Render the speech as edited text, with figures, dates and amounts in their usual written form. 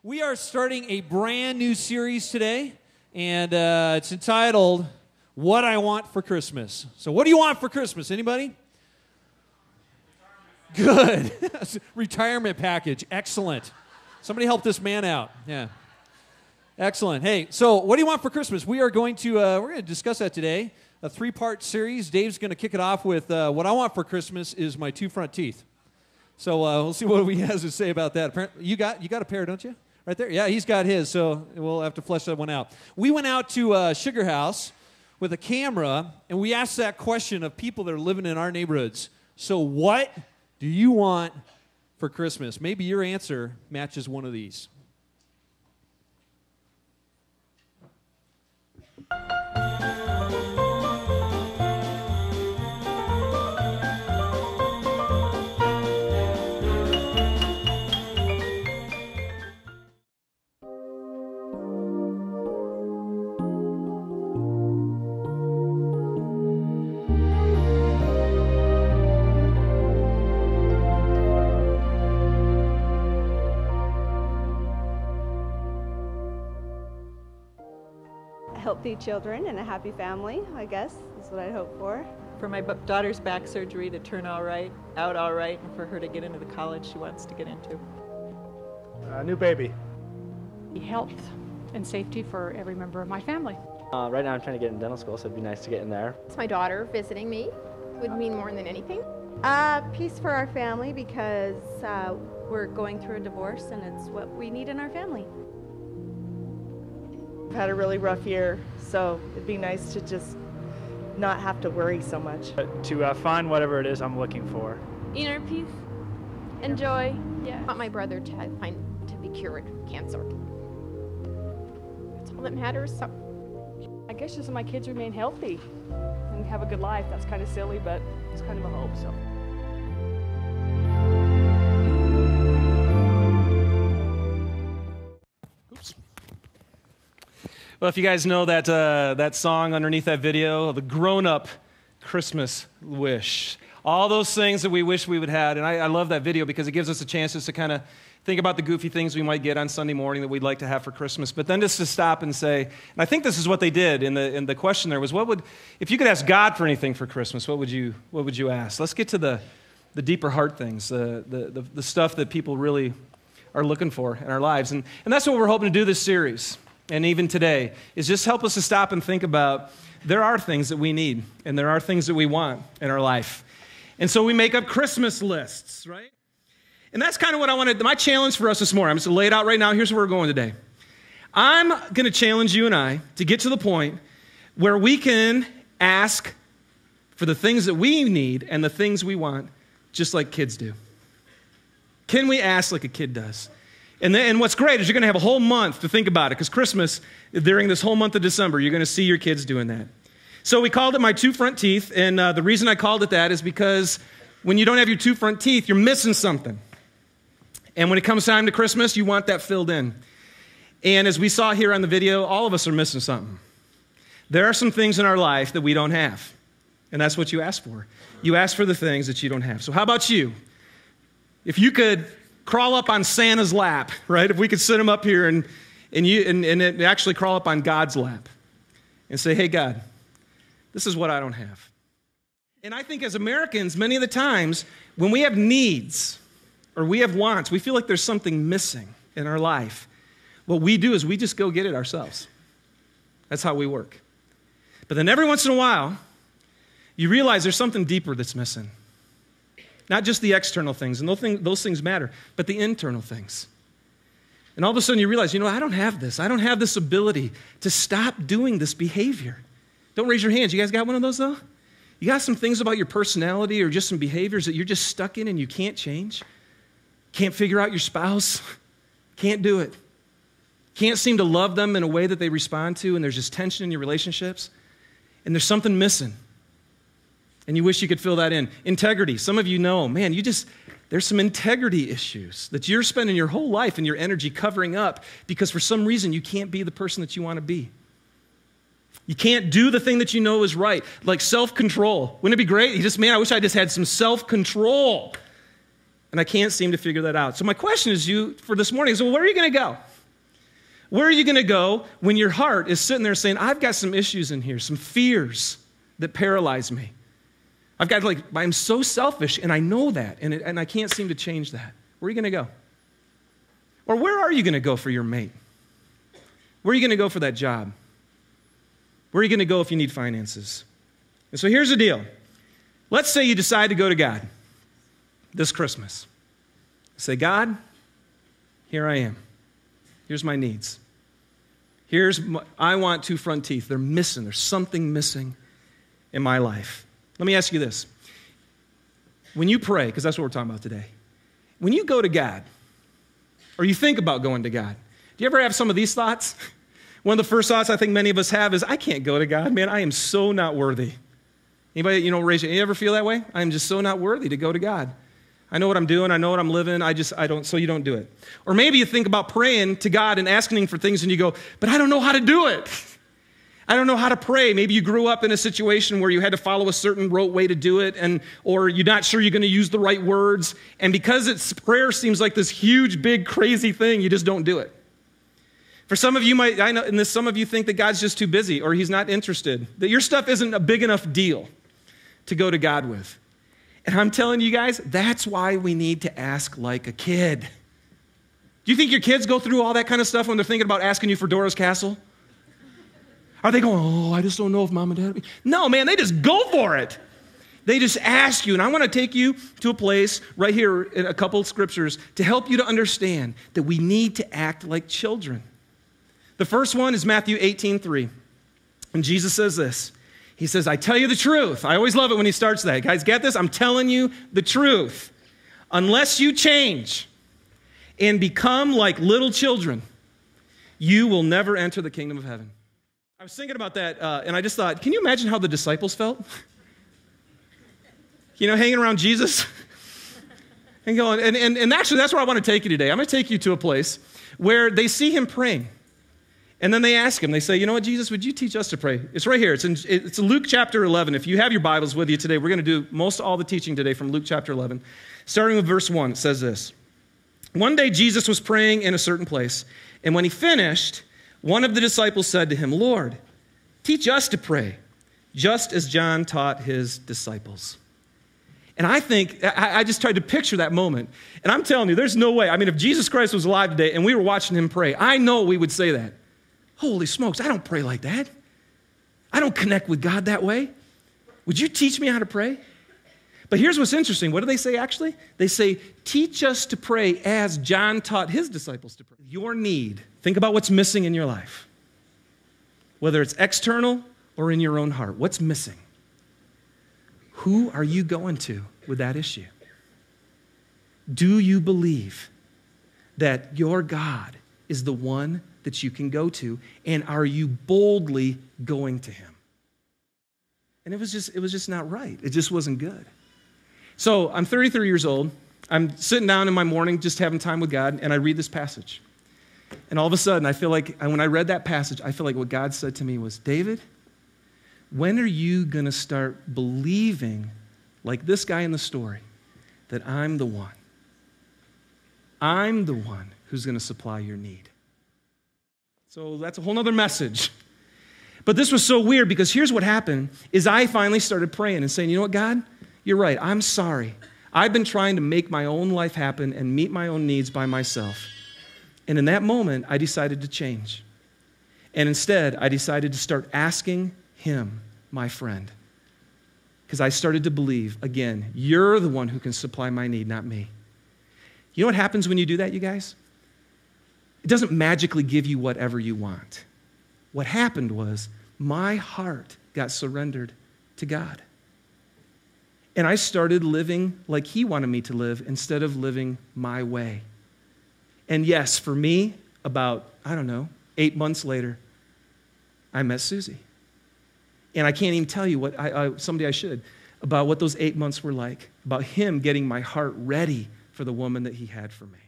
We are starting a brand new series today, and it's entitled, What I Want for Christmas. So what do you want for Christmas? Anybody? Good. Retirement package. Excellent. Somebody help this man out. Yeah. Excellent. Hey, so what do you want for Christmas? We are going to we're going to discuss that today. A 3-part series. Dave's going to kick it off with what I want for Christmas is my 2 front teeth. So we'll see what he has to say about that. You got a pair, don't you? Right there? Yeah, he's got his, so we'll have to flesh that one out. We went out to Sugar House with a camera, and we asked that question of people that are living in our neighborhoods. So what do you want for Christmas? Maybe your answer matches one of these. Healthy children and a happy family, I guess, is what I hope for. For my daughter's back surgery to turn out all right, and for her to get into the college she wants to get into. A new baby. Health and safety for every member of my family. Right now I'm trying to get in dental school, so it'd be nice to get in there. It's my daughter visiting me would mean more than anything. Peace for our family because we're going through a divorce and it's what we need in our family. I've had a really rough year, so it'd be nice to just not have to worry so much. To find whatever it is I'm looking for. Inner peace and joy. Yeah. I want my brother to be cured of cancer. That's all that matters. So. I guess just my kids remain healthy and have a good life. That's kind of silly, but it's kind of a hope. So. Well, if you guys know that song underneath that video, the grown-up Christmas wish, all those things that we wish we would have, and I love that video because it gives us a chance just to kind of think about the goofy things we might get on Sunday morning that we'd like to have for Christmas, but then just to stop and say, and I think this is what they did in the question there was, if you could ask God for anything for Christmas, what would you ask? Let's get to the deeper heart things, the stuff that people really are looking for in our lives, and that's what we're hoping to do this series. And even today, is just help us to stop and think about there are things that we need and there are things that we want in our life. And so we make up Christmas lists, right? And that's kind of what I wanted. My challenge for us this morning, I'm just going to lay it out right now. Here's where we're going today. I'm going to challenge you and I to get to the point where we can ask for the things that we need and the things we want just like kids do. Can we ask like a kid does? And what's great is you're going to have a whole month to think about it because Christmas, during this whole month of December, you're going to see your kids doing that. So we called it my 2 front teeth, and the reason I called it that is because when you don't have your 2 front teeth, you're missing something. And when it comes time to Christmas, you want that filled in. And as we saw here on the video, all of us are missing something. There are some things in our life that we don't have, and that's what you ask for. You ask for the things that you don't have. So how about you? If you could crawl up on Santa's lap, right? If we could sit him up here and actually crawl up on God's lap and say, hey, God, this is what I don't have. And I think as Americans, many of the times, when we have needs or we have wants, we feel like there's something missing in our life. What we do is we just go get it ourselves. That's how we work. But then every once in a while, you realize there's something deeper that's missing. Not just the external things, and those things matter, but the internal things. And all of a sudden you realize, I don't have this. I don't have this ability to stop doing this behavior. Don't raise your hands. You guys got one of those, though? You got some things about your personality or just some behaviors that you're just stuck in and you can't change? Can't figure out your spouse? Can't do it. Can't seem to love them in a way that they respond to, and there's just tension in your relationships? And there's something missing. And you wish you could fill that in. Integrity. Some of you know, man, there's some integrity issues that you're spending your whole life and your energy covering up because for some reason you can't be the person that you want to be. You can't do the thing that you know is right, like self-control. Wouldn't it be great? I wish I just had some self-control. And I can't seem to figure that out. So my question is for this morning is, well, where are you going to go? Where are you going to go when your heart is sitting there saying, I've got some issues in here, some fears that paralyze me? I'm so selfish, and I know that, and I can't seem to change that. Where are you going to go? Or where are you going to go for your mate? Where are you going to go for that job? Where are you going to go if you need finances? And so here's the deal. Let's say you decide to go to God this Christmas. Say, God, here I am. Here's my needs. I want 2 front teeth. They're missing. There's something missing in my life. Let me ask you this. When you pray, because that's what we're talking about today, when you go to God, or you think about going to God, do you ever have some of these thoughts? One of the first thoughts I think many of us have is, I can't go to God, man. I am so not worthy. Anybody, raise your hand. You ever feel that way? I am just so not worthy to go to God. I know what I'm doing. I know what I'm living. So you don't do it. Or maybe you think about praying to God and asking Him for things and you go, but I don't know how to do it. I don't know how to pray. Maybe you grew up in a situation where you had to follow a certain rote way to do it, or you're not sure you're going to use the right words. And because prayer seems like this huge, big, crazy thing, you just don't do it. For some of you some of you think that God's just too busy or He's not interested, that your stuff isn't a big enough deal to go to God with. And I'm telling you guys, that's why we need to ask like a kid. Do you think your kids go through all that kind of stuff when they're thinking about asking you for Dora's Castle? Are they going, I just don't know if Mom and Dad... No, man, they just go for it. They just ask you. And I want to take you to a place right here in a couple of scriptures to help you to understand that we need to act like children. The first one is Matthew 18:3. And Jesus says this. He says, I tell you the truth. I always love it when he starts that. Guys, get this? I'm telling you the truth. Unless you change and become like little children, you will never enter the kingdom of heaven. I was thinking about that, and I just thought, can you imagine how the disciples felt? Hanging around Jesus and going, and actually that's where I want to take you today. I'm going to take you to a place where they see him praying. And then they ask him, they say, you know what, Jesus, would you teach us to pray? It's right here. It's in Luke chapter 11. If you have your Bibles with you today, we're going to do most all the teaching today from Luke chapter 11. Starting with verse 1, it says this. One day Jesus was praying in a certain place, and when he finished, one of the disciples said to him, Lord, teach us to pray, just as John taught his disciples. And I think, I just tried to picture that moment. And I'm telling you, there's no way. I mean, if Jesus Christ was alive today and we were watching him pray, I know we would say that. Holy smokes, I don't pray like that. I don't connect with God that way. Would you teach me how to pray? But here's what's interesting. What do they say actually? They say, teach us to pray as John taught his disciples to pray. Your need, think about what's missing in your life. Whether it's external or in your own heart, what's missing? Who are you going to with that issue? Do you believe that your God is the one that you can go to, and are you boldly going to him? And it was just not right. It just wasn't good. So I'm 33 years old. I'm sitting down in my morning just having time with God, and I read this passage. And all of a sudden, I feel like, when I read that passage, I feel like what God said to me was, David, when are you going to start believing, like this guy in the story, that I'm the one? I'm the one who's going to supply your need. So that's a whole other message. But this was so weird because here's what happened is I finally started praying and saying, you know what, God? You're right. I'm sorry. I've been trying to make my own life happen and meet my own needs by myself. And in that moment, I decided to change. And instead, I decided to start asking him, my friend. Because I started to believe, again, you're the one who can supply my need, not me. You know what happens when you do that, you guys? It doesn't magically give you whatever you want. What happened was my heart got surrendered to God. And I started living like he wanted me to live instead of living my way. And yes, for me, about, 8 months later, I met Susie. And I can't even tell you what, someday I should, about what those 8 months were like, about him getting my heart ready for the woman that he had for me.